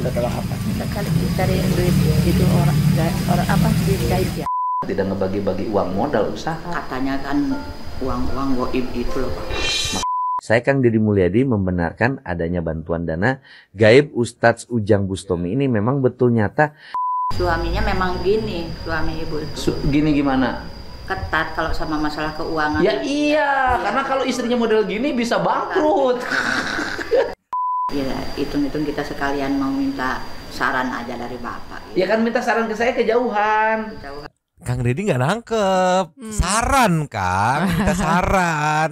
minta tolong apa? Sekali cariin duit itu orang apa duit gaib ya. Tidak ngebagi-bagi uang modal usaha. Katanya kan uang goib itu loh Pak. Saya Kang Deddy Mulyadi membenarkan adanya bantuan dana gaib Ustadz Ujang Bustomi ini memang betul nyata. Suaminya memang gini, suami ibu itu. Gini gimana? Ketat kalau sama masalah keuangan. Ya iya, karena kalau istrinya model gini bisa bangkrut. Ya, hitung-hitung kita sekalian mau minta saran aja dari Bapak. Ya kan minta saran ke saya kejauhan. Kang Deddy nggak nangkep. Saran Kang, minta saran.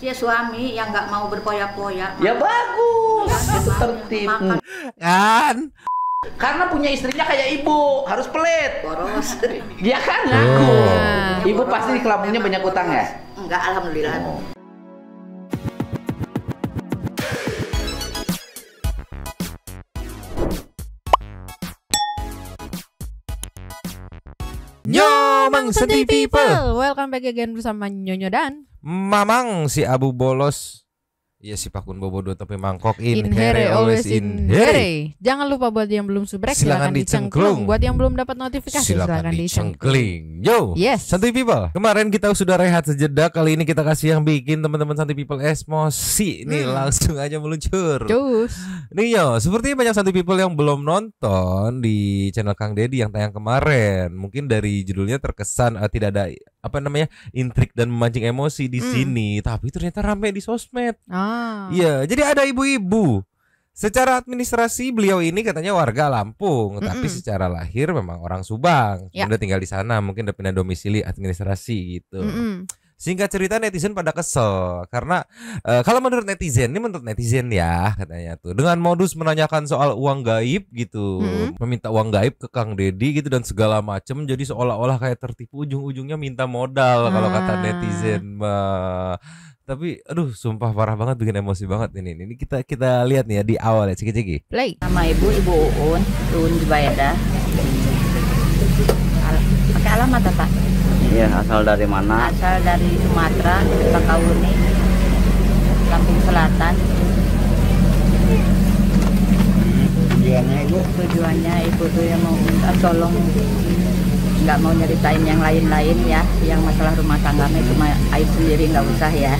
Ya suami yang nggak mau berpoya-poya. Ya bagus, itu tertib. Kan? Karena punya istrinya kayak ibu, harus pelit. Boros. Ya kan ngaku. Ibu pasti di kelamunya banyak utang ya? Enggak, alhamdulillah. Nyomang Senti People. Welcome back again bersama Nyonyo dan Mamang si Abu Bolos. Iya si Pakun Bobodo tapi mangkok in here always in here. here. Jangan lupa buat yang belum subrek Silakan silakan dicengklung. dicengklung. Buat yang belum dapat notifikasi Silakan dicengklung. dicengkling. Yo, Yes. Santuy People. Kemarin kita sudah rehat sejedak. Kali ini kita kasih yang bikin teman-teman Santuy People emosi. Nih langsung aja meluncur. Cus. Nih yo, seperti banyak Santuy People yang belum nonton di channel Kang Deddy yang tayang kemarin. Mungkin dari judulnya terkesan tidak ada intrik dan memancing emosi di sini. Tapi ternyata rame di sosmed. Iya, jadi ada ibu-ibu. Secara administrasi beliau ini katanya warga Lampung, tapi secara lahir memang orang Subang. Ya. Udah tinggal di sana, mungkin udah pindah domisili administrasi gitu. Singkat cerita netizen pada kesel karena kalau menurut netizen ya katanya tuh dengan modus menanyakan soal uang gaib gitu, meminta uang gaib ke Kang Deddy gitu dan segala macem, jadi seolah-olah kayak tertipu, ujung-ujungnya minta modal kalau kata netizen mah. Tapi aduh sumpah parah banget, bikin emosi banget ini. Ini kita lihat nih ya di awal ya, ciki-ciki. Play. Nama ibu Uun Jubaida. Pakai alamat apa? Iya, asal dari mana? Asal dari Sumatera, Bakahuni, Lampung Selatan. Tujuannya ibu? Tujuannya ibu tuh yang mau minta tolong, nggak mau nyeritain yang lain-lain ya, yang masalah rumah tangga cuma aib sendiri nggak usah ya.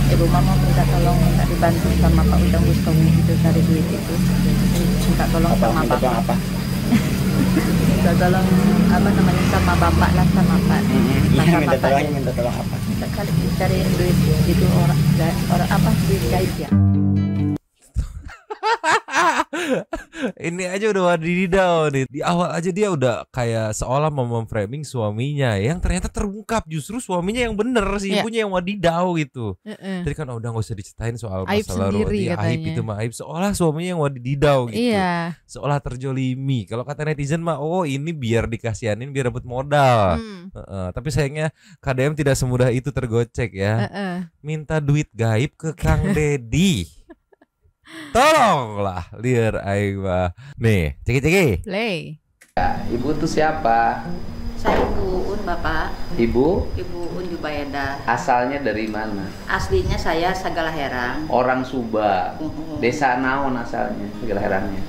Ibu mau minta tolong, minta dibantu sama Pak Ujang Bustomi gitu, cari duit itu. Minta tolong sama Minta tolong Bapak. apa? Minta tolong sama Bapak lah, sama Pak. Iya, minta tolong apa? Sekali cariin duit itu orang apa duit gaib ya. Ini aja udah wadidaw nih. Di awal aja dia udah kayak seolah mau memframing suaminya yang ternyata terungkap justru suaminya yang bener, si ibunya yang wadidaw gitu. Tadi kan udah gak usah diceritain soal Aib masalah sendiri aib itu mah aib, seolah suaminya yang wadidaw gitu. Iya. Seolah terjolimi. Kalau kata netizen mah oh ini biar dikasihanin biar dapat modal. Tapi sayangnya KDM tidak semudah itu tergocek ya. Minta duit gaib ke Kang Deddy. Tolonglah liar aing mah. Nih, ceki-ceki. Play. Ibu tuh siapa? Saya Ibu Uun Bapak. Ibu Ibu Uun Jubaida. asalnya dari mana? Aslinya saya Sagala Herang. Orang Subang. Desa naon asalnya? Segala Herangnya.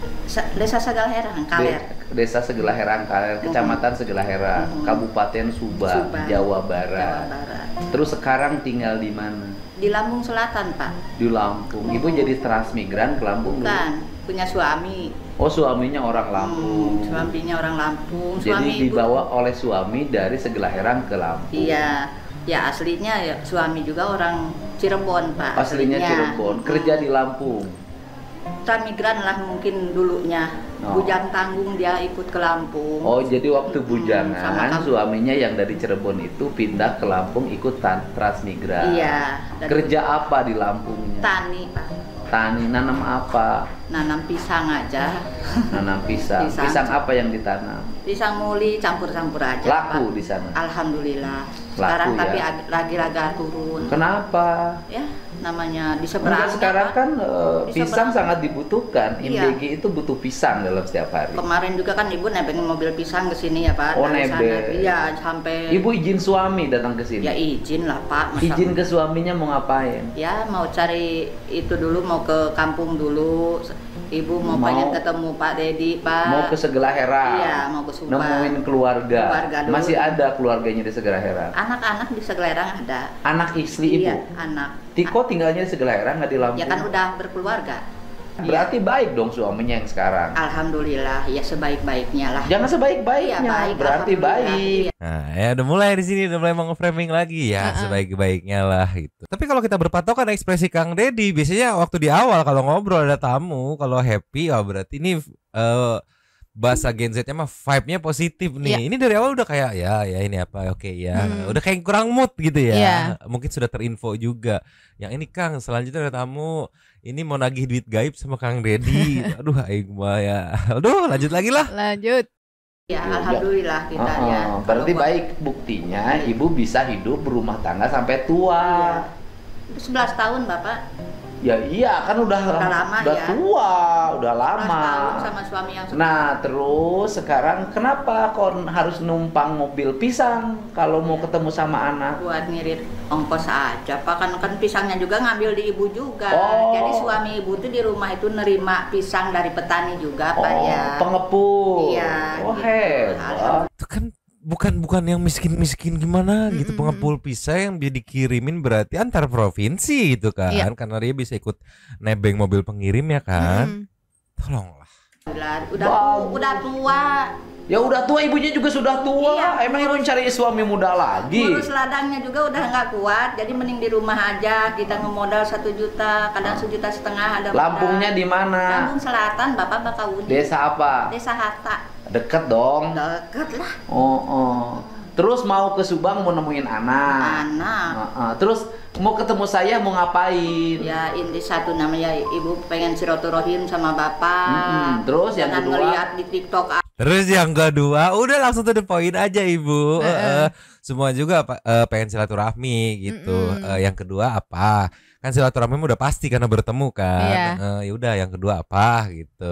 Desa Sagala Herang, Kaler. Desa Segala Herang Kaler, Kecamatan Segala Herang, Kabupaten Subang, Subang, Jawa Jawa Barat. Barat. Terus sekarang tinggal di mana? Di Lampung Selatan, Pak. Di Lampung. Ibu jadi transmigran ke Lampung dulu? Bukan, punya suami. Oh, suaminya orang Lampung. Suaminya orang Lampung. Jadi Suami dibawa oleh suami dari Segala Herang ke Lampung. Iya. Ya aslinya ya, suami juga orang Cirebon, Pak. Aslinya Cirebon, kerja di Lampung. Transmigran lah mungkin dulunya. Oh. Bujang tanggung dia ikut ke Lampung. Oh, jadi waktu sama bujangan kamu. suaminya yang dari Cirebon itu pindah ke Lampung ikut transmigran. Iya. Kerja apa di Lampungnya? Tani, Pak. Tani, nanam apa? Nanam pisang aja. Nanam pisang. Pisang. Pisang apa yang ditanam? Pisang muli campur-campur aja, Laku Pak. di sana. Alhamdulillah. Sekarang Laku, tapi ya? lagi-lagi turun. Kenapa? Ya, namanya di Enggak, seberang. sekarang kan Di pisang seberang. sangat dibutuhkan. Iya. IMBG itu butuh pisang dalam setiap hari. Kemarin juga kan Ibu nebeng mobil pisang ke sini ya, Pak. Oh, Dari nebeng. sana. Iya, sampai Ibu izin suami datang ke sini. ya izin lah, Pak. Masa- Izin ke suaminya mau ngapain? Ya mau cari itu dulu, mau ke kampung dulu. Ibu mau Mau- pengen ketemu Pak Dedi, Pak. Mau ke Segala Hera. Iya, mau ke Subang. Nemuin keluarga. Keluarga dulu. Masih ada keluarganya di Segala Hera. Anak-anak di Segelerang ada. Anak istri ibu. Iya, anak. Tiko tinggalnya di Segala Hera, nggak di Lampung. Ya kan udah berkeluarga. Berarti baik dong suaminya yang sekarang. Alhamdulillah, ya sebaik-baiknya lah. Jangan sebaik-baiknya, Iya, baik, berarti alhamdulillah. baik. Iya. Nah, ya udah mulai di sini, udah mulai meng-framing lagi ya, sebaik-baiknya lah gitu. Tapi kalau kita berpatokan ekspresi Kang Dedi, biasanya waktu di awal kalau ngobrol ada tamu, kalau happy, oh berarti ini bahasa Gen Z-nya mah vibe-nya positif nih. Iya. Ini dari awal udah kayak ya ini apa, oke ya. Udah kayak kurang mood gitu ya. Iya. Mungkin sudah terinfo juga. Yang ini Kang, selanjutnya ada tamu. Ini mau nagih duit gaib sama Kang Dedi. Aduh, aing mah ya. Aduh, lanjut lagi lah. Lanjut. Ya, alhamdulillah kita ya. Berarti Kalau baik buktinya ibu bisa hidup berumah tangga sampai tua. Iya. Itu 11 tahun, Bapak. Ya iya kan udah lama ya. tua, udah 11 lama. tahun sama suami yang Nah terus sekarang kenapa kok harus numpang mobil pisang kalau mau ketemu sama anak? buat ngirit ongkos aja, Pak. Kan pisangnya juga ngambil di ibu juga. Oh. Jadi suami ibu tuh di rumah itu nerima pisang dari petani juga, Pak Oh, ya. pengepul. Iya, Oh gitu. hebat. Itu kan bukan yang miskin-miskin gimana gitu, pengepul pisang yang dia dikirimin berarti antar provinsi gitu kan. Iya. Karena dia bisa ikut nebeng mobil pengirim ya kan. Tolonglah. Udah tua. Ya udah tua, ibunya juga sudah tua. Iya. Emang ibu cari suami muda lagi? Ngurus ladangnya juga udah nggak kuat, jadi mending di rumah aja. Kita ngemodal 1 juta, kadang 1,5 juta ada. Lampungnya di mana? Lampung Selatan, Bapak Bakahuni. Desa apa? Desa Hatta. Deket dong. Deket lah. Oh. Terus mau ke Subang mau nemuin anak. Terus mau ketemu saya mau ngapain? Ya inti satu namanya ibu pengen silaturahim sama bapak. Terus yang jangan kedua? ngeliat di TikTok. Terus yang kedua, udah langsung to the point aja ibu. Semua juga pengen silaturahmi gitu. Yang kedua apa? Kan silaturahmi udah pasti karena bertemu kan. Iya. Ya udah yang kedua apa gitu.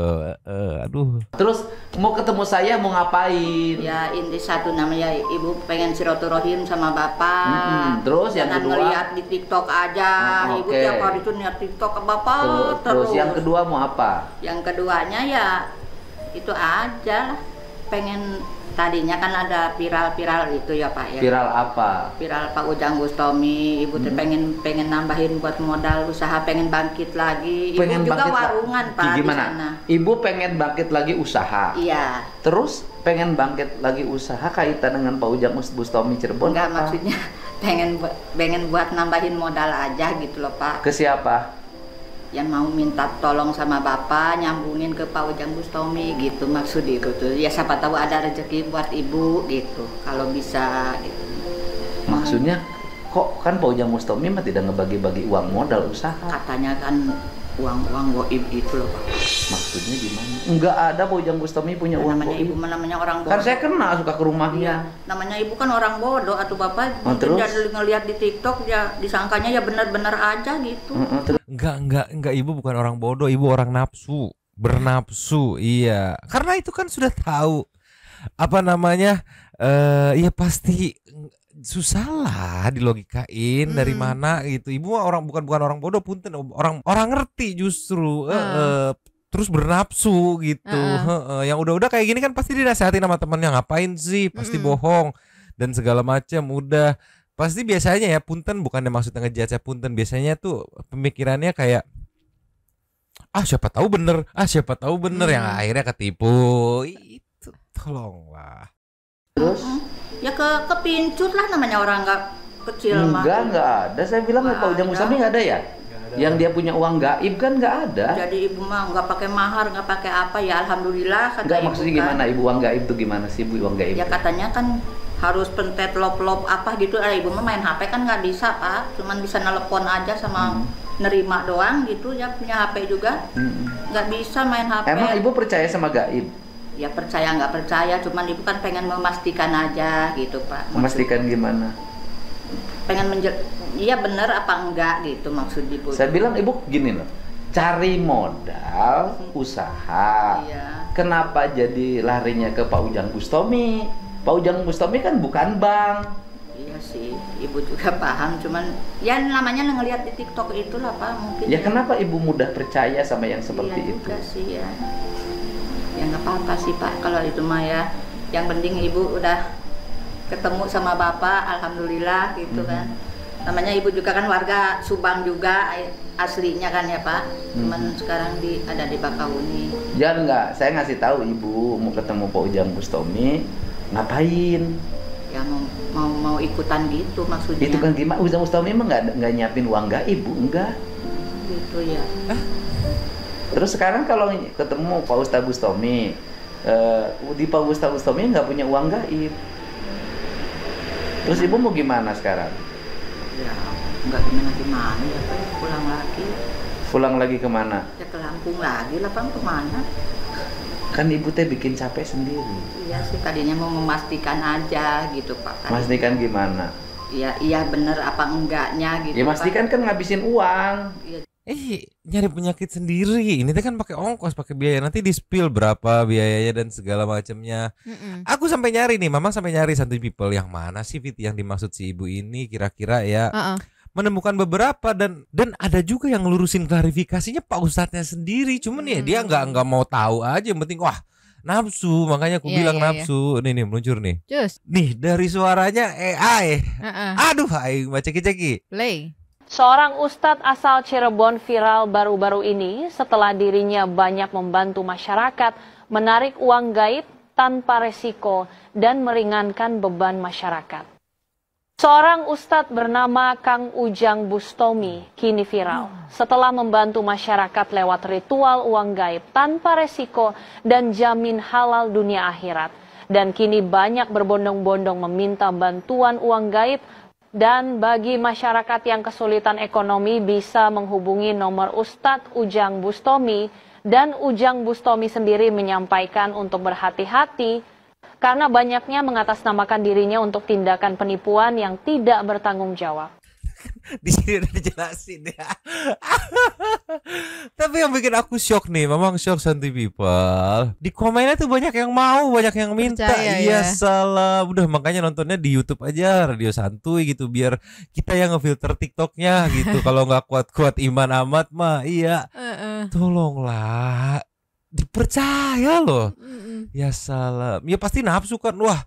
Aduh. Terus mau ketemu saya mau ngapain? Ya inti satu namanya ibu pengen silaturahim sama bapak. Terus yang jangan kedua? ngeliat di TikTok aja. Ibu Oke. tiap hari itu lihat TikTok ke bapak Terus yang kedua mau apa? Yang keduanya ya itu aja lah. Pengen tadinya kan ada viral-viral itu ya Pak ya. Viral apa? Viral Pak Ujang Bustomi, ibu tuh pengen nambahin buat modal usaha, pengen bangkit lagi. Ibu Pengen juga bangkit warungan Pak Gimana? di sana. Ibu pengen bangkit lagi usaha. Iya. Terus pengen bangkit lagi usaha kaitan dengan Pak Ujang Bustomi Cirebon? Enggak, apa? maksudnya pengen buat nambahin modal aja gitu loh Pak. Ke siapa? Yang mau minta tolong sama bapak nyambungin ke Pak Ujang Bustomi gitu, maksud ibu tuh. Ya siapa tahu ada rezeki buat ibu gitu. Kalau bisa gitu. Maksudnya kok kan Pak Ujang Bustomi mah tidak ngebagi-bagi uang modal usaha. Katanya kan uang goib itu loh Pak. Maksudnya gimana? Enggak ada Pak Ujang Bustomi punya uang Namanya goib. ibu mah namanya orang bodoh. Kan saya kenal suka ke rumahnya. Namanya ibu kan orang bodoh atau bapak terus? jadi ngelihat di TikTok ya disangkanya ya benar-benar aja gitu. Terus Enggak, ibu bukan orang bodoh, ibu orang nafsu, bernafsu, iya. Karena itu kan sudah tahu apa namanya, ya pasti susah lah dilogikain dari mana gitu. Ibu mah bukan orang bodoh, punten orang ngerti justru, terus bernafsu gitu. Yang udah kayak gini kan pasti dinasehatin sama temennya, ngapain sih, pasti bohong dan segala macam udah. Pasti biasanya ya punten, bukannya maksudnya ngejudge saya punten, biasanya tuh pemikirannya kayak siapa tahu bener yang akhirnya ketipu. Itu tolonglah. terus Ya kepincut lah namanya orang nggak kecil mah. enggak ada. Saya bilang Nggak Pak Ujang ada. Bustomi enggak ada ya? Yang dia punya uang gaib kan enggak ada. Jadi ibu mah nggak pakai mahar, nggak pakai apa ya alhamdulillah kata Enggak, ibu maksudnya kan. gimana ibu uang gaib tuh gimana sih ibu uang gaib? Ya katanya kan harus pentet lop apa gitu. Ibu mah main HP kan nggak bisa Pak, cuman bisa nelpon aja sama nerima doang gitu ya, punya HP juga. Nggak bisa main HP. Emang ibu percaya sama gaib? Ya percaya nggak percaya, cuman ibu kan pengen memastikan aja gitu Pak. Memastikan gimana? Pengen iya bener apa enggak gitu maksud ibu. Saya bilang ibu gini loh, cari modal usaha. Iya. Kenapa jadi larinya ke Pak Ujang Bustomi? Pak Ujang Bustomi kan bukan bank. Iya sih, ibu juga paham, cuman ya namanya ngelihat di TikTok itulah Pak mungkin. Ya kenapa ibu mudah percaya sama yang seperti iya itu? juga sih ya. Ya nggak apa-apa sih Pak kalau itu mah ya. Yang penting ibu udah ketemu sama bapak, alhamdulillah gitu kan. Namanya ibu juga kan warga Subang juga aslinya kan ya Pak. Cuman sekarang ada di Bakahuni. Ya enggak, saya ngasih tahu ibu mau ketemu Pak Ujang Bustomi, ngapain? Ya mau ikutan gitu maksudnya. Itu kan gimana? Ujang Bustomi emang nggak nyiapin uang gaib, Bu? Enggak. Gitu ya. Terus sekarang kalau ketemu Pak Ustaz Bustomi, di Pak Ustaz Bustomi nggak punya uang gaib. Terus ibu mau gimana sekarang? Ya nggak gimana ya Pak, pulang lagi. Pulang lagi kemana? Ya ke Lampung lagi lah Pak, kemana? Kan ibu teh bikin capek sendiri. Iya sih, tadinya mau memastikan aja gitu Pak. Memastikan gimana? Iya bener apa enggaknya gitu. Ya pastikan kan ngabisin uang. Iya. Nyari penyakit sendiri. Ini teh kan pakai ongkos, pakai biaya, nanti di spill berapa biayanya dan segala macamnya. Aku sampai nyari nih, Mama sampai nyari Santuy People yang mana sih Fit yang dimaksud si ibu ini kira-kira ya. Menemukan beberapa dan ada juga yang ngelurusin klarifikasinya Pak Ustadznya sendiri. Cuman ya dia nggak mau tahu aja, yang penting wah nafsu, makanya aku bilang nafsu. Nih meluncur nih. Cus. Nih dari suaranya AI. Aduh, aing ceki-ceki. Play. Seorang ustadz asal Cirebon viral baru-baru ini setelah dirinya banyak membantu masyarakat menarik uang gaib tanpa resiko dan meringankan beban masyarakat. Seorang ustadz bernama Kang Ujang Bustomi kini viral setelah membantu masyarakat lewat ritual uang gaib tanpa resiko dan jamin halal dunia akhirat. Dan kini banyak berbondong-bondong meminta bantuan uang gaib. Dan bagi masyarakat yang kesulitan ekonomi bisa menghubungi nomor Ustadz Ujang Bustomi. Dan Ujang Bustomi sendiri menyampaikan untuk berhati-hati karena banyaknya mengatasnamakan dirinya untuk tindakan penipuan yang tidak bertanggung jawab. Di sini udah dijelasin ya. Tapi yang bikin aku shock nih, memang shock Santuy People. Di komennya tuh banyak yang mau, banyak yang minta. Percaya, iya ya. salah. Udah makanya nontonnya di YouTube aja, Radio Santuy gitu, biar kita yang ngefilter TikToknya gitu. Kalau nggak kuat-kuat iman amat mah, iya. Tolonglah, dipercaya loh. Ya salah. Ya pasti nafsu kan. Wah,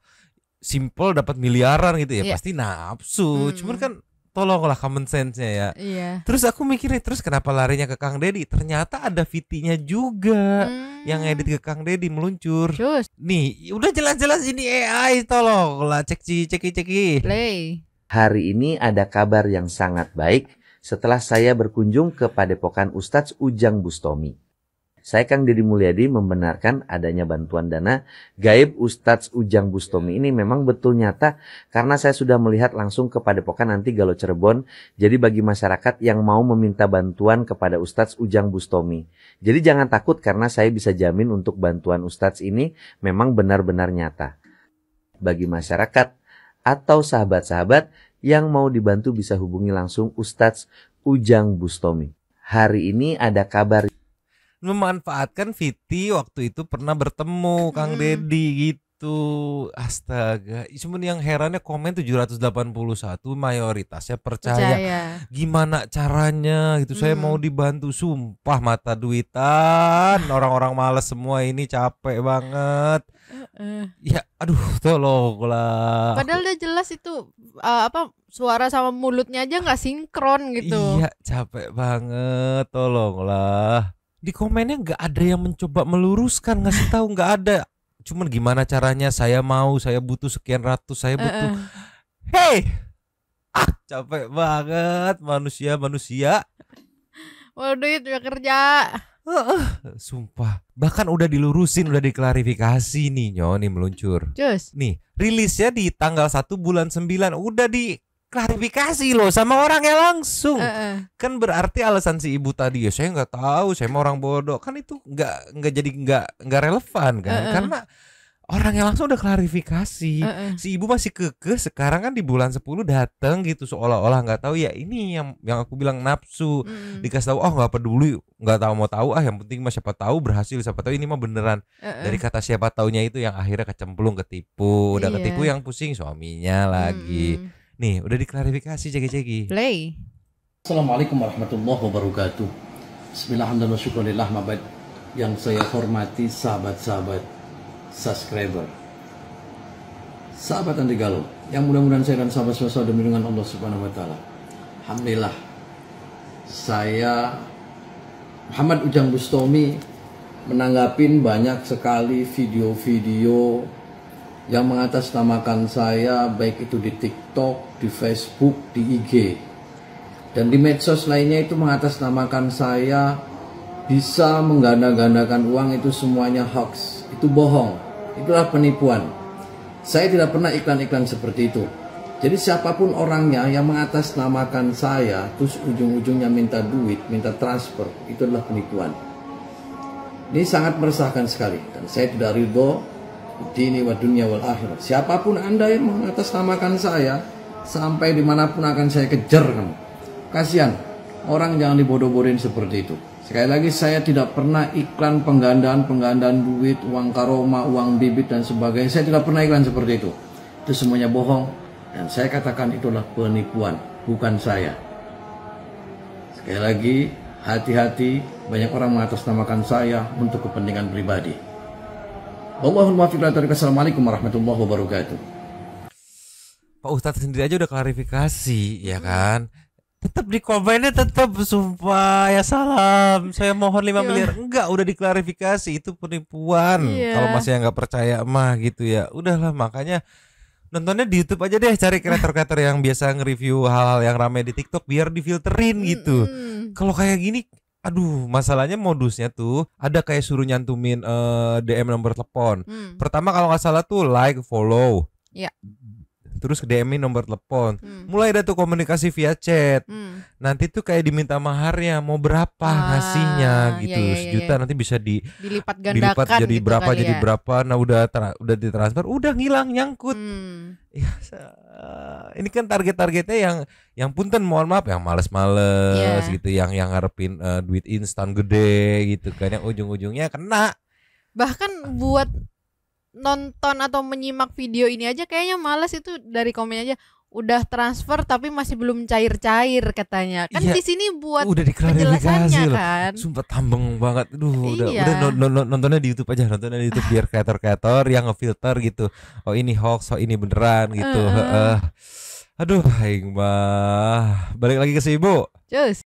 simple dapat miliaran gitu ya. Iya. Pasti nafsu. Cuman kan tolonglah common sense-nya ya. Iya. Terus aku mikirnya, terus kenapa larinya ke Kang Deddy? Ternyata ada VT-nya juga yang edit ke Kang Deddy meluncur. Cus. Nih, udah jelas-jelas ini AI, tolonglah ceki. Play. Hari ini ada kabar yang sangat baik setelah saya berkunjung ke Padepokan Ustadz Ujang Bustomi. Saya Kang Deddy Mulyadi membenarkan adanya bantuan dana gaib Ustadz Ujang Bustomi ini memang betul nyata karena saya sudah melihat langsung ke Padepokan Nanti Galo Cirebon. Jadi bagi masyarakat yang mau meminta bantuan kepada Ustadz Ujang Bustomi. Jadi jangan takut karena saya bisa jamin untuk bantuan Ustadz ini memang benar-benar nyata. Bagi masyarakat atau sahabat-sahabat yang mau dibantu bisa hubungi langsung Ustadz Ujang Bustomi. Hari ini ada kabar Memanfaatkan VT waktu itu pernah bertemu Kang Deddy gitu. Astaga, cuman yang herannya komen 781 mayoritasnya percaya. Gimana caranya gitu? Saya mau dibantu, sumpah mata duitan. Orang-orang males semua ini, capek banget. Ya aduh, tolonglah. Padahal udah jelas itu suara sama mulutnya aja nggak sinkron gitu. Iya, capek banget, tolonglah. Di komennya nggak ada yang mencoba meluruskan, ngasih tahu, nggak ada. Cuman gimana caranya, saya mau, saya butuh sekian ratus, saya butuh. Hey, capek banget manusia. Mau duit ya kerja. Sumpah. Bahkan udah dilurusin, udah diklarifikasi nih nih meluncur. Cus. Nih, rilisnya di tanggal 1 bulan 9 udah diklarifikasi loh sama orangnya langsung. Kan berarti alasan si ibu tadi, ya saya nggak tahu, saya mau orang bodoh, kan itu nggak relevan kan, karena orangnya langsung udah klarifikasi. Si ibu masih kekeh, sekarang kan di bulan 10 datang gitu seolah-olah nggak tahu. Ya ini yang aku bilang nafsu. Dikasih tahu, oh nggak peduli, nggak tahu mau tahu, yang penting mah siapa tahu berhasil, siapa tahu ini mah beneran. Dari kata siapa taunya itu yang akhirnya kecemplung, ketipu. Udah ketipu yang pusing suaminya lagi. Nih, udah diklarifikasi Cegi-Cegi. Play. Assalamualaikum warahmatullahi wabarakatuh. Bismillahirrahmanirrahim. Mabad yang saya hormati sahabat-sahabat subscriber, sahabat Anti Galuh, yang mudah-mudahan saya dan sahabat semua dalam lindungan Allah Subhanahu wa taala. Alhamdulillah, saya Muhammad Ujang Bustomi menanggapin banyak sekali video-video yang mengatasnamakan saya, baik itu di TikTok, di Facebook, di IG, dan di medsos lainnya itu mengatasnamakan saya bisa mengganda-gandakan uang. Itu semuanya hoax, itu bohong, itulah penipuan. Saya tidak pernah iklan-iklan seperti itu. Jadi siapapun orangnya yang mengatasnamakan saya terus ujung-ujungnya minta duit, minta transfer, itu adalah penipuan. Ini sangat meresahkan sekali, dan saya tidak ridho dini wa dunia wal akhirat. Siapapun Anda yang mengatasnamakan saya, sampai dimanapun akan saya kejar kamu. Kasihan, orang jangan dibodoh-bodohin seperti itu. Sekali lagi, saya tidak pernah iklan penggandaan duit, uang karoma, uang bibit dan sebagainya. Saya tidak pernah iklan seperti itu. Itu semuanya bohong, dan saya katakan itulah penipuan, bukan saya. Sekali lagi, hati-hati, banyak orang mengatasnamakan saya untuk kepentingan pribadi. Wallahul muwaffiq. Assalamualaikum warahmatullahi wabarakatuh. Pak Ustadz sendiri aja udah klarifikasi, ya kan? Tetap di komennya tetap sumpah ya salam. Saya mohon 5 miliar. Enggak, udah diklarifikasi itu penipuan. Kalau masih nggak percaya mah gitu ya. Udahlah, makanya nontonnya di YouTube aja deh, cari kreator-kreator yang biasa nge-review hal-hal yang rame di TikTok biar difilterin gitu. Kalau kayak gini, aduh, masalahnya modusnya tuh ada kayak suruh nyantumin DM nomor telepon. Pertama kalau nggak salah tuh like, follow. Iya. Terus DM-in nomor telepon. Mulai ada tuh komunikasi via chat. Nanti tuh kayak diminta maharnya, mau berapa ngasihnya gitu. Iya, 1 juta nanti bisa dilipat gandakan dilipat jadi gitu berapa kali jadi ya. berapa. Nah udah ditransfer, udah ngilang, nyangkut. Ya, ini kan targetnya yang punten, mohon maaf, yang males-males gitu, yang ngarepin duit instan gede gitu kan, yang ujung-ujungnya kena. Bahkan buat nonton atau menyimak video ini aja kayaknya males. Itu dari komen aja udah transfer tapi masih belum cair-cair katanya. Kan Iya, di sini buat udah diklarifikasi penjelasannya loh. kan. Sumpah tambeng banget. Udah Iya. nontonnya di YouTube aja, nontonnya di YouTube biar kreator-kreator yang ngefilter gitu. Oh ini hoax, oh ini beneran gitu. Aduh, aing mah. Balik lagi ke si Ibu. Cus.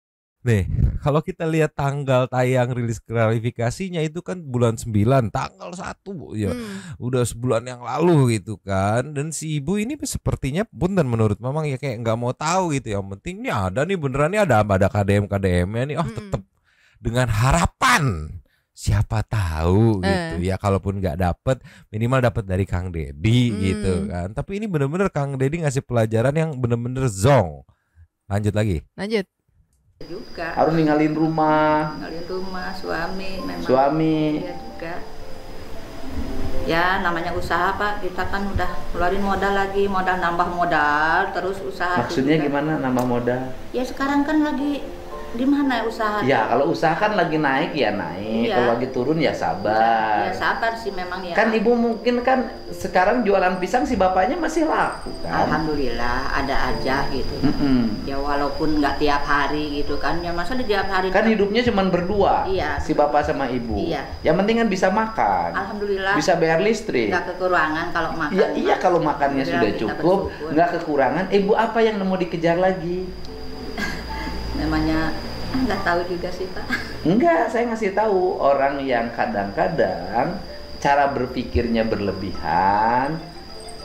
Nih, kalau kita lihat tanggal tayang rilis klarifikasinya itu kan bulan 9, tanggal 1 ya. Udah sebulan yang lalu gitu kan. Dan si ibu ini sepertinya pun, dan menurut Mamang ya kayak nggak mau tahu gitu. Yang penting nih ada nih, beneran nih ada KDM-KDM-nya nih. Oh, tetap dengan harapan siapa tahu gitu ya, kalaupun nggak dapet minimal dapat dari Kang Deddy gitu kan. Tapi ini bener-bener Kang Deddy ngasih pelajaran yang bener-bener zong. Lanjut lagi. Lanjut. Juga Harus ninggalin rumah, suami memang. suami. Dia juga. Ya namanya usaha Pak, kita kan udah keluarin modal lagi, modal nambah modal, terus usaha. Maksudnya juga. gimana nambah modal? Ya sekarang kan lagi di mana usaha? Ya kalau usaha kan lagi naik ya naik, Iya. kalau lagi turun ya sabar. Ya sabar sih memang ya. Kan ibu mungkin kan sekarang jualan pisang si bapaknya masih laku kan? Alhamdulillah ada aja gitu. Ya walaupun nggak tiap hari gitu kan, ya masa di tiap hari Kan hidupnya cuma berdua, Iya. si bapak sama ibu. Iya. Yang penting kan bisa makan, Alhamdulillah bisa bayar listrik. nggak kekurangan kalau makan. Iya, iya kalau makannya Alhamdulillah, sudah kita cukup, bersyukur. nggak kekurangan. Ibu apa yang mau dikejar lagi? Namanya nggak tahu juga sih Pak. Enggak, saya ngasih tahu orang yang kadang-kadang cara berpikirnya berlebihan,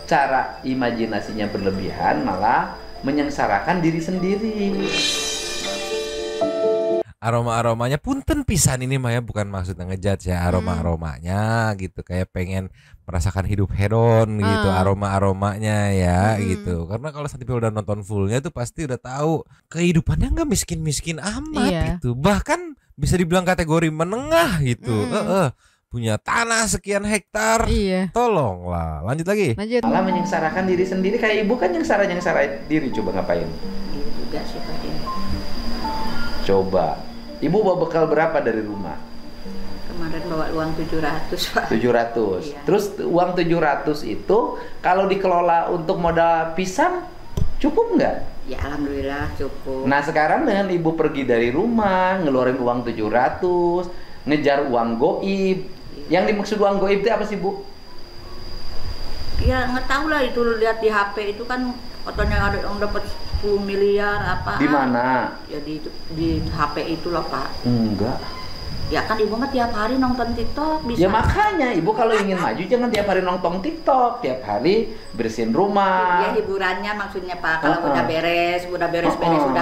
cara imajinasinya berlebihan, malah menyengsarakan diri sendiri. Aroma-aromanya punten pisan ini Maya, bukan maksudnya ngejudge ya, aroma-aromanya gitu, kayak pengen merasakan hidup hedon gitu, aroma-aromanya ya gitu. Karena kalau sampai udah nonton fullnya tuh pasti udah tahu kehidupannya nggak miskin-miskin amat gitu. Bahkan bisa dibilang kategori menengah gitu. Punya tanah sekian hektar. Tolonglah. Lanjut lagi. Malah menyengsarakan diri sendiri, kayak ibu kan nyengsara diri, coba ngapain? Iya juga sih Pak ya. Coba. Ibu bawa bekal berapa dari rumah? Kemarin bawa uang 700 Pak. 700. Iya. Terus uang 700 itu kalau dikelola untuk modal pisang Cukup nggak? Ya alhamdulillah cukup. Nah sekarang dengan ibu pergi dari rumah, ngeluarin uang 700, ngejar uang goib. Yang dimaksud uang goib itu apa sih Bu? Ya nggak tahu lah, itu lihat di HP itu kan katanya ada yang dapat 10 miliar apa. Di mana? Ya di HP itu loh Pak. Enggak. Ya kan ibu mah tiap hari nonton TikTok bisa. Ya makanya ibu kalau ingin maju jangan tiap hari nonton TikTok, tiap hari bersihin rumah. Ya hiburannya maksudnya Pak, kalau udah beres udah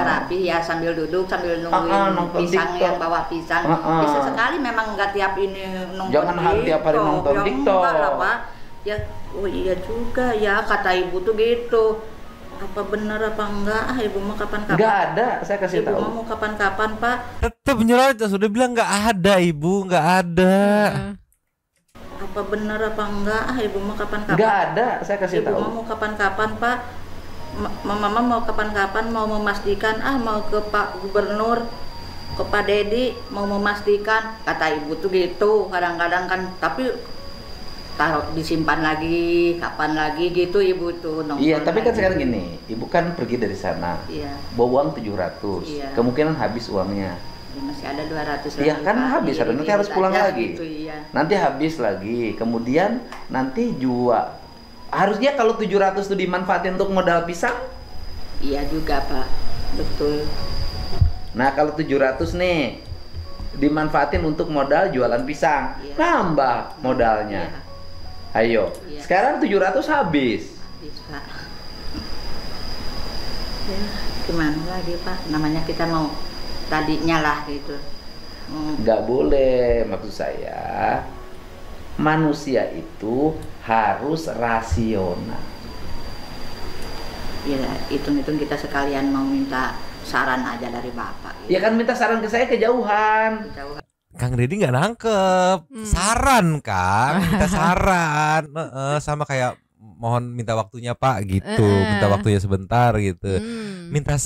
rapi ya sambil duduk sambil nungguin pisang TikTok. yang bawa pisang. Bisa sekali memang nggak tiap ini nonton Jangan tiap hari nonton ya, TikTok. Enggak lah Pak. Ya oh iya juga ya kata ibu tuh gitu. Apa benar apa enggak? Ibu mau kapan-kapan? Enggak ada, saya kasih tahu. Ibu mau kapan-kapan Pak? Tetap nyerocos, sudah bilang nggak ada ibu, nggak ada. Apa benar apa enggak? Ibu mau kapan-kapan? Enggak ada, saya kasih tahu. Ibu mau kapan-kapan Pak? Mama mau kapan-kapan mau memastikan mau ke Pak Gubernur, ke Pak Dedi mau memastikan, kata ibu tuh gitu kadang-kadang kan, tapi taruh disimpan lagi kapan lagi gitu ibu tuh nongkrong. Iya, tapi kan lagi. sekarang gini, ibu kan pergi dari sana. Iya. Bawa uang 700. Iya. Kemungkinan habis uangnya. Ya, masih ada 200 lagi. Iya kan Pak. habis, Iya, nanti harus pulang aja lagi. gitu, iya. Nanti habis lagi. Kemudian nanti jual. Harusnya kalau 700 itu dimanfaatin untuk modal pisang. Iya juga Pak, betul. Nah, kalau 700 nih dimanfaatin untuk modal jualan pisang. Iya. Nambah modalnya. Iya. Ayo. Iya. Sekarang 700 habis. Habis Pak. Ya, gimana lagi Pak? Namanya kita mau tadinya lah gitu. Nggak boleh, maksud saya manusia itu harus rasional. Ya, hitung-hitung kita sekalian mau minta saran aja dari Bapak. Ya kan minta saran ke saya kejauhan. Jauh. Kang Deddy nggak nangkep saran Kang, minta saran, sama kayak mohon minta waktunya Pak gitu, minta waktunya sebentar gitu, minta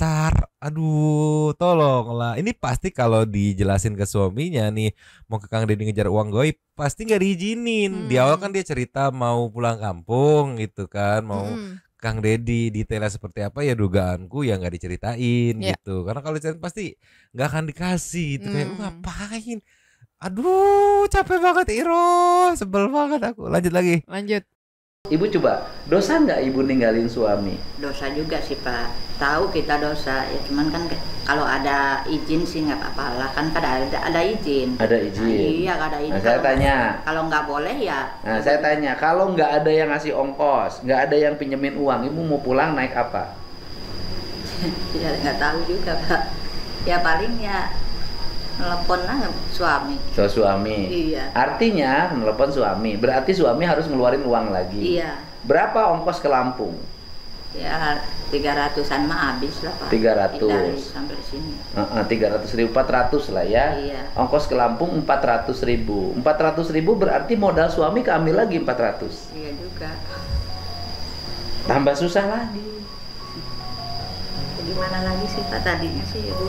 aduh tolonglah, ini pasti kalau dijelasin ke suaminya nih mau ke Kang Deddy ngejar uang goib pasti nggak diizinin. Di awal kan dia cerita mau pulang kampung gitu kan, mau Kang Deddy detailnya seperti apa ya dugaanku ya nggak diceritain gitu, karena kalau diceritain pasti nggak akan dikasih gitu kayak ngapain. Aduh, capek banget Iro, sebel banget aku. Lanjut lagi. Lanjut. Ibu coba, dosa nggak ibu ninggalin suami? Dosa juga sih Pak. Tahu kita dosa, ya cuman kan kalau ada izin sih nggak apa-apa lah, kan ada izin. Ada izin. Nah, iya ada izin. Nah, saya tanya. Kalau nggak boleh ya. Nah, saya tanya, kalau nggak ada yang ngasih ongkos, nggak ada yang pinjemin uang, ibu mau pulang naik apa? Ya nggak tahu juga Pak. Ya paling ya telepon lah suami. Suami. Iya. Artinya telepon suami, berarti suami harus ngeluarin uang lagi. Iya. Berapa ongkos ke Lampung? Ya 300-an mah habis lah Pak. 300. Dari sampai sini. 300.000, 400 lah ya. Iya. Ongkos ke Lampung 400.000. 400.000 berarti modal suami keambil lagi 400. Iya juga. Tambah susah lagi. Gimana lagi sih Pak tadinya sih Ibu?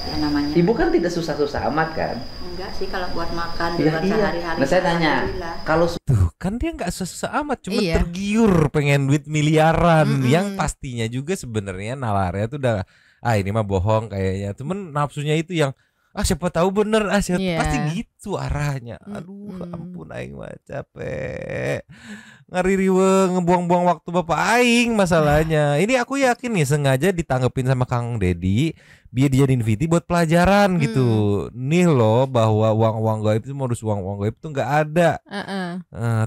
Ya namanya. Ibu kan tidak susah-susah amat kan? Enggak sih kalau buat makan Iya, buat iya. sehari-hari. Nah saya tanya, alhamdulillah. kalau Tuh kan dia nggak susah amat, cuma Iya. tergiur pengen duit miliaran, yang pastinya juga sebenarnya nalarnya tuh udah ini mah bohong kayaknya. Cuman nafsunya itu yang siapa tahu bener siapa Iya. pasti gitu arahnya. Aduh ampun aing mah capek. Ngaririwe ngebuang-buang waktu bapak aing masalahnya. Ini aku yakin nih sengaja ditanggepin sama Kang Deddy biar dijadiin VT buat pelajaran gitu. Nih loh bahwa uang-uang gaib itu modus uang-uang gaib itu nggak ada.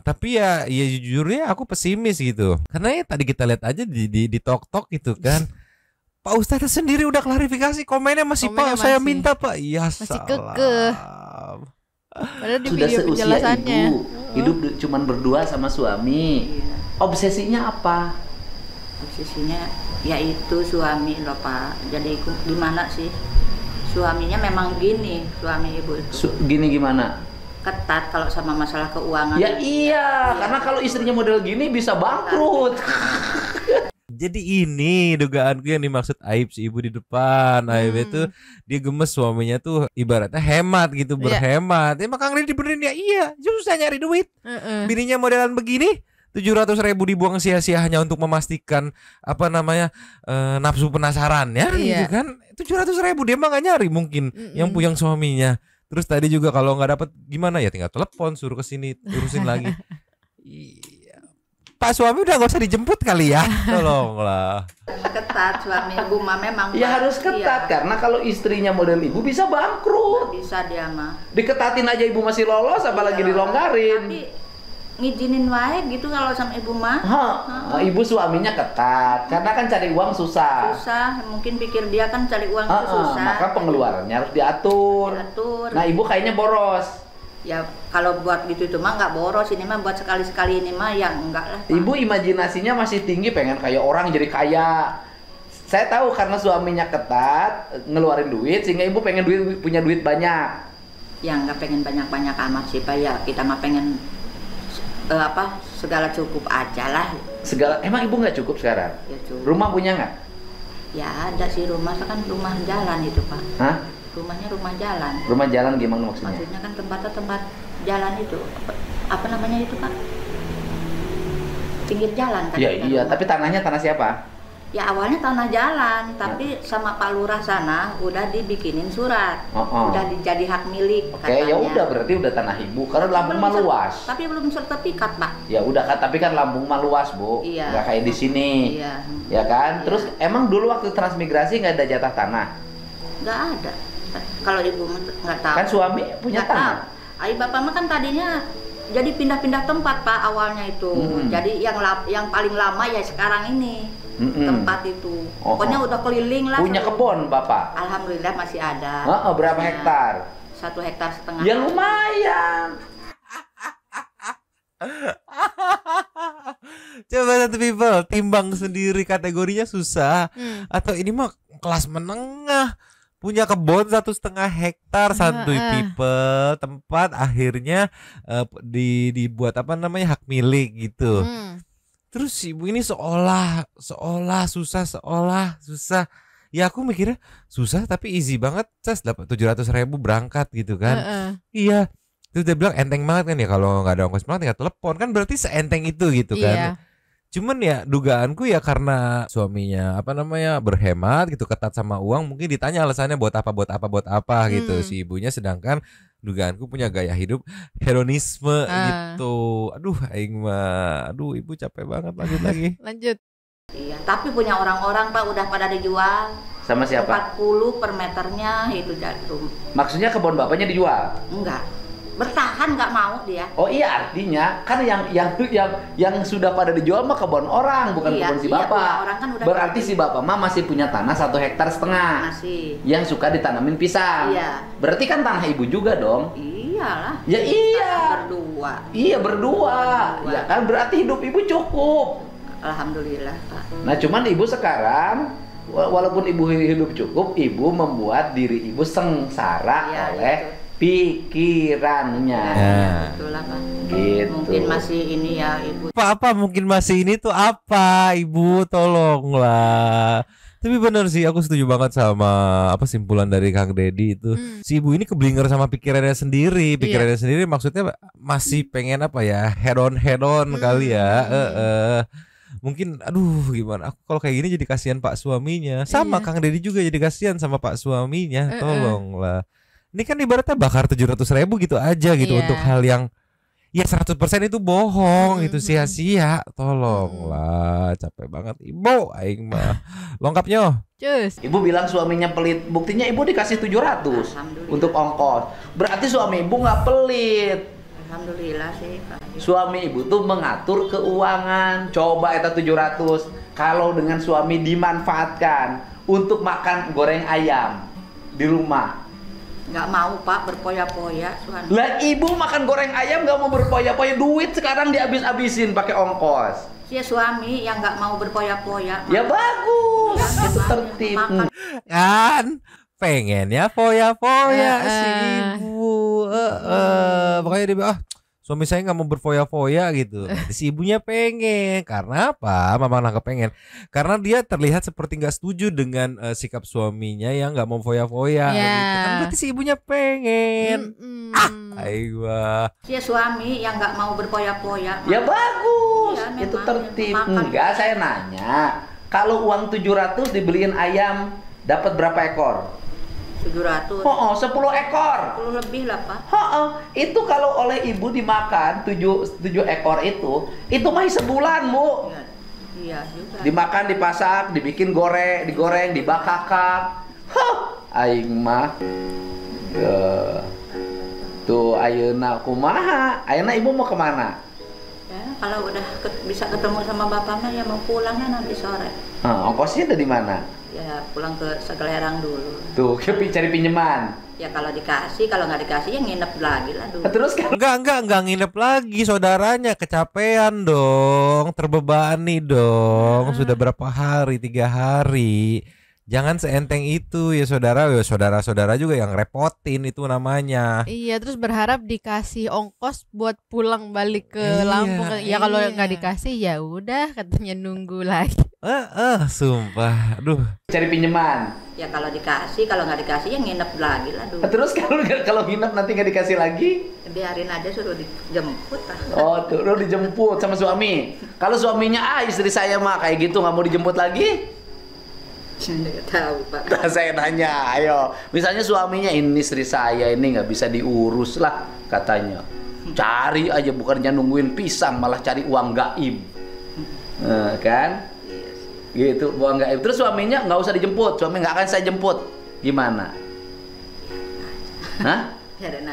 Tapi ya jujurnya aku pesimis gitu. Karena ya tadi kita lihat aja di Tok gitu kan. Pak Ustadz sendiri udah klarifikasi, komennya masih Pak, saya masih. minta Pak. Iya Masih salah. kekeh. Padahal di sudah video seusia penjelasannya. ibu hidup cuman berdua sama suami. Iya. Obsesinya apa? Posisinya ya itu suami loh Pak. Jadi gimana sih? Suaminya memang gini, suami ibu itu. Gini gimana? Ketat kalau sama masalah keuangan. Ya iya, karena kalau istrinya model gini bisa bangkrut. Jadi ini dugaanku yang dimaksud aib si ibu di depan. Aib itu dia gemes suaminya tuh ibaratnya hemat gitu, berhemat. Emang Kang Deddy benerin ya iya, susah nyari duit. Bininya modelan begini, 700.000 dibuang sia-sia hanya untuk memastikan apa namanya nafsu penasaran ya gitu kan. 700.000 dia mah gak nyari mungkin yang puyeng suaminya. Terus tadi juga kalau nggak dapat gimana ya tinggal telepon suruh kesini urusin lagi. Pak suami udah gak usah dijemput kali ya, tolonglah. Ketat suami ibu mah memang. Ya harus ketat karena kalau istrinya model ibu bisa bangkrut. Bisa dia mah. Diketatin aja ibu masih lolos, apalagi dilonggarin. Tapi ngizinin wae gitu kalau sama ibu mah. Ibu suaminya ketat karena kan cari uang susah. Susah, mungkin pikir dia kan cari uang itu susah. Maka pengeluarannya harus diatur. Nah ibu kayaknya boros. Ya kalau buat gitu itu mah nggak boros, ini mah buat sekali-sekali ini mah yang enggak lah. Pak. Ibu imajinasinya masih tinggi, pengen kayak orang jadi kaya. Saya tahu karena suaminya ketat ngeluarin duit sehingga ibu pengen punya duit banyak. Ya nggak pengen banyak-banyak amat sih Pak, ya kita mah pengen segala cukup aja lah. Segala emang ibu nggak cukup sekarang? Ya, cukup. Rumah punya nggak? Ya ada sih rumah, kan rumah jalan itu Pak. Hah? Rumahnya rumah jalan. Rumah jalan gimana maksudnya? Maksudnya kan tempatnya tempat jalan itu. Apa namanya itu Pak? Pinggir jalan kan? Iya, tapi tanahnya tanah siapa? Ya awalnya tanah jalan, tapi sama Pak Lurah sana udah dibikinin surat. Udah jadi hak milik. Oke, ya udah berarti udah tanah ibu. Karena Lampung mah luas. Tapi belum sertifikat Pak. Ya udah kan, tapi kan Lampung mah luas Bu. Iya. Nggak kayak di sini. Iya. Ya kan? Iya. Terus emang dulu waktu transmigrasi nggak ada jatah tanah? Nggak ada. Kalau ibu nggak tahu. Kan suami punya tanah. Ayah bapak mah kan tadinya jadi pindah-pindah tempat Pak awalnya itu. Jadi yang paling lama ya sekarang ini tempat itu. Pokoknya udah keliling lah. Punya kebun Bapak? Alhamdulillah masih ada. Berapa hektar? 1,5 hektar. Ya lumayan. Coba satu people timbang sendiri kategorinya susah atau ini mah kelas menengah. Punya kebun 1,5 hektar santuy people, tempat akhirnya dibuat apa namanya hak milik gitu. Terus ibu ini seolah susah. Ya aku mikirnya susah tapi easy banget, dapat 700.000 berangkat gitu kan. Iya. Terus dia bilang enteng banget kan ya kalau nggak ada ongkos pulang tinggal telepon kan berarti seenteng itu gitu kan. Cuman ya dugaanku ya karena suaminya apa namanya berhemat gitu, ketat sama uang, mungkin ditanya alasannya buat apa gitu si ibunya, sedangkan dugaanku punya gaya hidup hedonisme gitu. Aduh aing mah, aduh ibu capek banget, lanjut lagi. Lanjut. Iya, tapi punya orang-orang Pak udah pada dijual. Sama siapa? 40 per meternya itu jatuh. Maksudnya kebun bapaknya dijual? Enggak. Bertahan nggak mau dia. Oh iya, artinya kan yang sudah pada dijual mah kebun orang, bukan kebun si bapak. Orang kan udah berarti si bapak mah masih punya tanah 1,5 hektar. Masih. Yang suka ditanamin pisang. Iya. Berarti kan tanah ibu juga dong. Iyalah. Ya iya. Berdua. Iya berdua. Ya kan berarti hidup ibu cukup. Alhamdulillah Pak. Nah cuman ibu sekarang walaupun ibu hidup cukup, ibu membuat diri ibu sengsara oleh pikirannya. Itulah Pak. Gitu. Mungkin masih ini ya ibu. Apa mungkin masih ini tuh apa ibu, tolonglah. Tapi bener sih aku setuju banget sama apa simpulan dari Kang Deddy itu. Si ibu ini keblinger sama pikirannya sendiri. Pikirannya sendiri maksudnya masih pengen apa ya, head on kali ya. Mungkin aduh gimana aku kalau kayak gini jadi kasihan Pak suaminya. Sama Kang Deddy juga jadi kasihan sama Pak suaminya. Tolonglah. Ini kan ibaratnya bakar 700.000 gitu aja gitu untuk hal yang ya 100% itu bohong, itu sia-sia. Tolonglah, capek banget ibu aing mah. Lengkapnya. Cus. Ibu bilang suaminya pelit, buktinya ibu dikasih 700 untuk ongkos. Berarti suami ibu nggak pelit. Alhamdulillah sih Pak. Suami ibu tuh mengatur keuangan. Coba eta 700 kalau dengan suami dimanfaatkan untuk makan goreng ayam di rumah. Nggak mau Pak berpoya-poya suami. Lah ibu makan goreng ayam nggak mau berpoya-poya, duit sekarang dihabis-habisin pakai ongkos. Si suami yang nggak mau berpoya-poya. Ya bagus, itu tertib. Kan pengen ya poya-poya si ibu. Pokoknya dia bilang suami saya nggak mau berfoya-foya gitu. Nanti si ibunya pengen. Karena apa? Mama nangkep pengen. Karena dia terlihat seperti nggak setuju dengan sikap suaminya yang nggak mau foya-foya. Ya. Gitu. Kan berarti si ibunya pengen. Aiwa. Si suami yang nggak mau berpoya-poya. Ya bagus, Iya, itu memang tertib. makan. Enggak, saya nanya. Kalau uang 700 dibeliin ayam, dapat berapa ekor? 700. Oh, 10 ekor. 10 lebih lah Pak. Itu kalau oleh ibu dimakan 7 ekor itu mah sebulan, Bu. Iya juga. Dimakan, dipasak, dibikin digoreng, dibakakak. Aing mah. Tuh ayeuna kumaha? Ayeuna ibu mau kemana? Ya, kalau udah bisa ketemu sama bapak mah ya mau pulangnya nanti sore. Ongkosnya ada di mana? Ya pulang ke Segelerang dulu. Tuh, cari pinjaman. Ya kalau dikasih, kalau nggak dikasih ya nginep lagi lah dulu. Terus kan? Enggak nginep lagi, saudaranya kecapean dong, terbebani dong. Sudah berapa hari? 3 hari. Jangan seenteng itu ya saudara juga yang repotin itu namanya. Iya, terus berharap dikasih ongkos buat pulang balik ke Iya, Lampung. Ya kalau iya. nggak dikasih ya udah, katanya nunggu lagi. Sumpah, aduh. Cari pinjaman. Ya kalau dikasih, kalau nggak dikasih ya nginep lagi lah dulu. Terus kalau nginep nanti nggak dikasih lagi? Biarin aja suruh dijemput lah. Oh, tuh lu dijemput sama suami. Kalau suaminya istri saya mah kayak gitu nggak mau dijemput lagi? Nggak tahu Pak. Nah, saya nanya, ayo. Misalnya suaminya ini istri saya ini nggak bisa diurus lah katanya. Cari aja bukannya nungguin pisang malah cari uang gaib. Kan? Gitu, uang gaib. Terus suaminya nggak usah dijemput, suami nggak akan saya jemput. Gimana? Hah?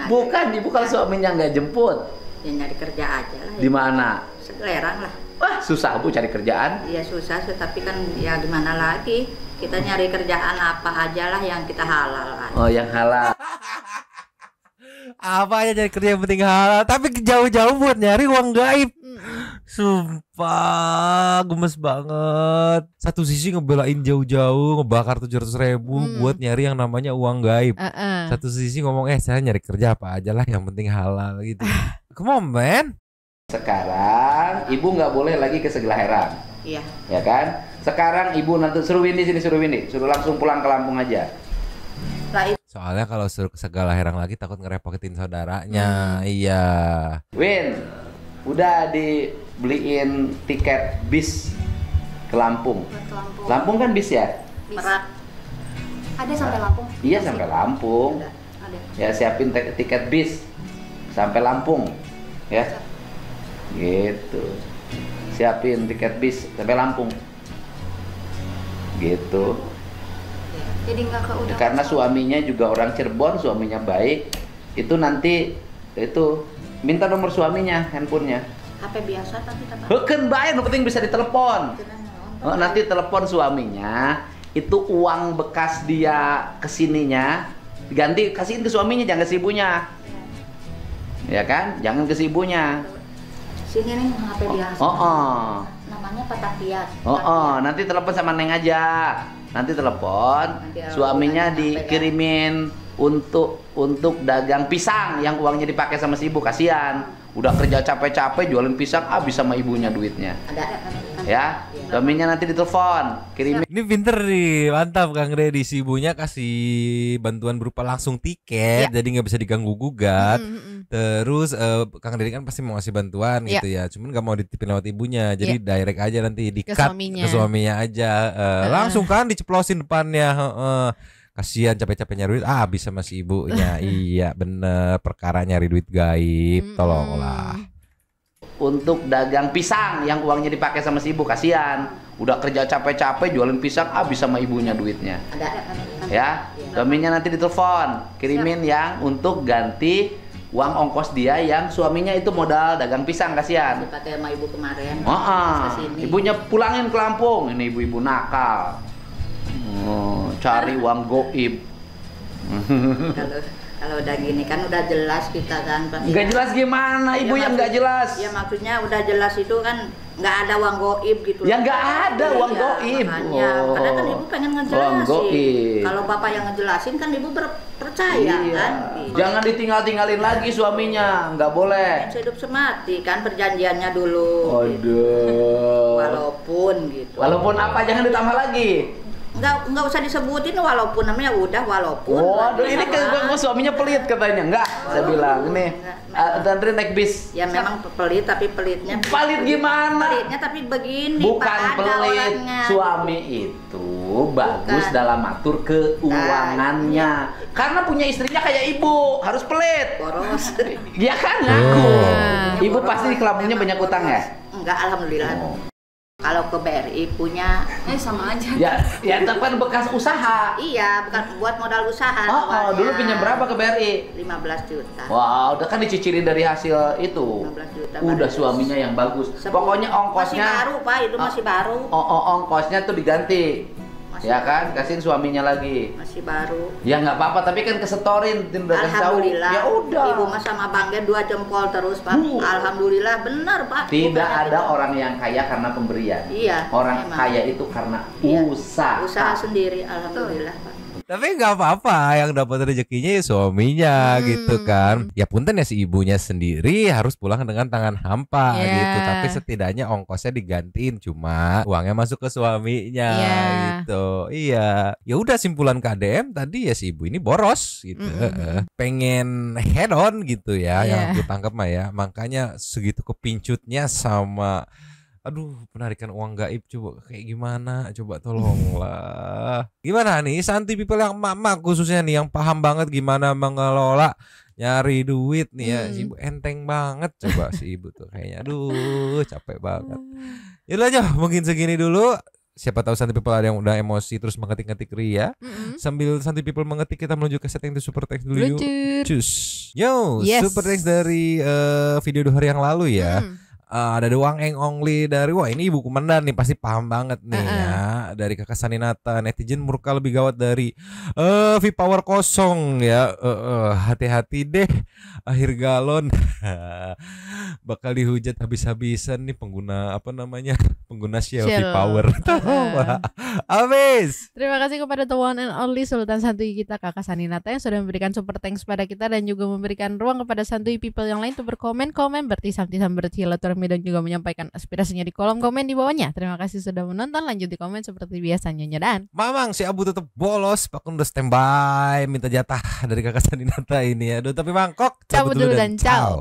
Bukan, ibu kalau suaminya nggak jemput. Ya nyari kerja aja lah. Di mana? Segelerang lah. Wah, susah Bu cari kerjaan. Iya susah, tapi kan ya gimana lagi? Kita nyari kerjaan apa aja lah yang kita halal aja. Oh, yang halal. Apa aja cari kerja yang penting halal, tapi jauh-jauh buat nyari uang gaib. Sumpah, gemes banget. Satu sisi ngebelain jauh-jauh, ngebakar 700.000 buat nyari yang namanya uang gaib. Satu sisi ngomong saya nyari kerja apa aja lah yang penting halal gitu. Come on man. Sekarang ibu nggak boleh lagi ke Segelerang. Iya. Ya kan? Sekarang ibu nanti suruh Windy sini, suruh langsung pulang ke Lampung aja. Lah Soalnya kalau suruh ke Segelerang lagi takut ngerepotin saudaranya. Iya. Win, udah dibeliin tiket bis ke Lampung. Lampung kan bis ya? Merak. Ada sampai Lampung? Iya sampai Lampung. Ada. Ya siapin tiket bis sampai Lampung. Ya. Gitu. Siapin tiket bis sampai Lampung. Gitu. Jadi nggak ke udara. Karena suaminya juga orang Cirebon, suaminya baik. Itu nanti itu minta nomor suaminya, handphonenya. HP biasa tapi tak. Heukeun bae, nu penting bisa ditelepon. Nanti telepon suaminya, itu uang bekas dia kesininya diganti kasihin ke suaminya, jangan ke si ibunya. Ya kan? Jangan ke si ibunya. Sini nih HP biasa. Namanya Patakiat. Nanti telepon sama Neng aja. Nanti telepon, suaminya dikirimin untuk dagang pisang yang uangnya dipakai sama si ibu, kasihan. Udah kerja capek-capek jualin pisang, habis sama ibunya duitnya. Ada. Ya, suaminya nanti ditelepon, kirimin. Ini pinter nih, mantap Kang Deddy. Si ibunya kasih bantuan berupa langsung tiket, jadi nggak bisa diganggu gugat. Terus Kang Deddy kan pasti mau ngasih bantuan gitu ya, cuman nggak mau dititipin lewat ibunya, jadi direct aja nanti di-cut ke suaminya aja, langsung kan diceplosin depannya. Kasihan capek-capek nyari duit, bisa sama si ibunya. Iya bener, perkara nyari duit gaib, tolonglah. Untuk dagang pisang yang uangnya dipakai sama si ibu, kasihan. Udah kerja capek-capek jualin pisang, habis sama ibunya duitnya. Ada. Ya, suaminya nanti ditelepon, kirimin yang untuk ganti uang ongkos dia yang suaminya itu modal dagang pisang, kasihan. Dipakai sama ibu kemarin. Ibunya pulangin ke Lampung. Ini ibu-ibu nakal. Cari uang goib. Kalau udah gini kan udah jelas kita kan pasti. Nggak jelas gimana ibu yang nggak jelas? Ya maksudnya udah jelas itu kan nggak ada uang goib gitu. Ya nggak ada uang goib. Makanya, karena kan ibu pengen ngejelasin. Uang goib. Kalau bapak yang ngejelasin kan ibu berprestasi. percaya kan. Jangan ditinggal-tinggalin lagi suaminya, nggak boleh. Hidup semati kan perjanjiannya dulu. Aduh. Walaupun gitu. Walaupun apa, jangan ditambah lagi. Enggak usah disebutin walaupun, namanya udah walaupun. Waduh, ini kan suaminya pelit katanya. Enggak, saya bilang ini Andre naik bis. Ya memang pelit, tapi pelitnya Pelit gimana? Pelitnya tapi begini, Bukan Pak, ada pelit. orangnya. Suami itu bagus dalam atur keuangannya. Karena punya istrinya kayak ibu, harus pelit. Boros. Ya kan ngaku. Ibu pasti kelamunya banyak utang ya? Enggak, alhamdulillah. Kalau ke BRI punya sama aja. Ya tapi bekas usaha. Iya, bukan buat modal usaha. Dulu pinjam berapa ke BRI? 15 juta. Wah, udah kan dicicilin dari hasil itu. 15 juta. Udah suaminya yang bagus. Pokoknya ongkosnya masih baru, Pak, itu masih baru. Ongkosnya tuh diganti. Ya kan, kasihin suaminya lagi. Masih baru. Ya nggak apa-apa, tapi kan kesetorin, Alhamdulillah. Ya udah. Ibu mas sama Bangga 2 jempol terus, Pak. Alhamdulillah, benar, Pak. Tidak ada orang yang kaya karena pemberian. Iya. Orang kaya itu karena usaha. Usaha sendiri, alhamdulillah, Pak. Tapi nggak apa-apa, yang dapat rezekinya ya suaminya gitu kan. Ya punten ya si ibunya sendiri harus pulang dengan tangan hampa gitu. Tapi setidaknya ongkosnya digantiin, cuma uangnya masuk ke suaminya gitu. Iya. Ya udah, simpulan KDM tadi ya si ibu ini boros gitu. Pengen head on gitu ya, yang aku tangkap mah ya. Makanya segitu kepincutnya sama penarikan uang gaib, coba kayak gimana, coba tolonglah. Gimana nih santuy people yang emak-emak khususnya nih, yang paham banget gimana mengelola nyari duit nih ya. Si ibu enteng banget, coba si ibu tuh kayaknya capek banget. Yaudah aja, mungkin segini dulu. Siapa tahu santuy people ada yang udah emosi terus mengetik-ngetik Ria. Sambil santuy people mengetik, kita menuju ke setting to super text dulu yuk. Cus. Yo, super text dari video 2 hari yang lalu ya. Ada doang Eng Ongli dari, wah ini ibu komandan nih, pasti paham banget nih ya. Dari Kakak Saninata, netizen murka lebih gawat dari V-Power kosong ya. Hati-hati deh, akhir galon. Bakal dihujat habis-habisan nih pengguna pengguna Shell V-Power. Habis. Terima kasih kepada the one and only Sultan Santuy kita, Kakak Saninata, yang sudah memberikan super thanks pada kita dan juga memberikan ruang kepada santuy people yang lain untuk berkomen-komen, bertisam-tisam, bersilaturahmi, dan juga menyampaikan aspirasinya di kolom komen di bawahnya. Terima kasih sudah menonton. Lanjut di komen seperti biasanya dan Mamang si Abu tetap bolos, Pak udah standby minta jatah dari Kakak Saninata ini ya. Tapi mangkok cabut dulu dan ciao.